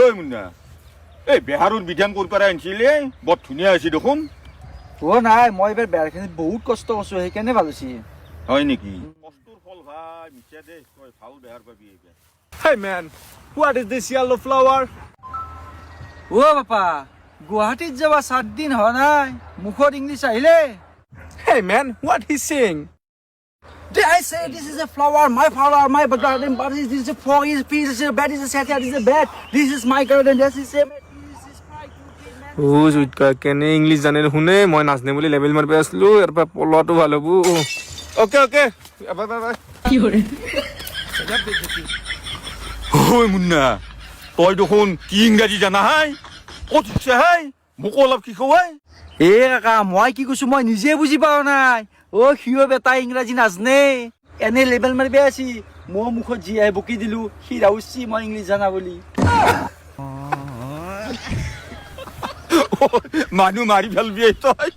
ঐ মুন্না এই বেহাৰৰ বিধান ক'ৰ পৰা আনিছিলে বৰ ধুনীয়া হৈছে দেখোন নাই মই এইবাৰ বেৰখিনিত বহুত কষ্ট কৰিছো সেইকাৰণে ভাল হৈছে হয় নেকি কষ্টৰ ফল ভাই মিছা দে তই ভাল বেহাৰ পাবি এইবাৰ Hey man, what is this yellow flower? বাপা গুৱাহাটীত যাবা 7 দিন হোৱা নাই মুখত ইংলিছ আহিলে Hey man, what he's saying? I say this is a flower, my garden, but this is a frog, this is a piece, this is a bed, this is a satire, this is a bed, this is my garden, this is a this is my Oh, Zutka, কেনে English জানে শুনে মই নাজনে বুলি level মাৰিব আছিলো ইয়াৰ পৰা পলোৱাটো ভাল হ'ব ওকে বাই বাই বাই ঐ মুন্না তই দেখোন কি ইংৰাজী জানা হাই ক'ত শিকছে হাই মোকো অলপ শিকোৱাই কাকা মই কি কৈছো মই নিজে বুজি পাও নাই সিও বেটা ইংৰাজী নাজনে এনে লেবেল মাৰিব আছি মই মুখত যি আহি বকি দিলো সি ৰাউচি মই ইংলিছ জানা বুলি মানুহ মাৰি পেলবি তই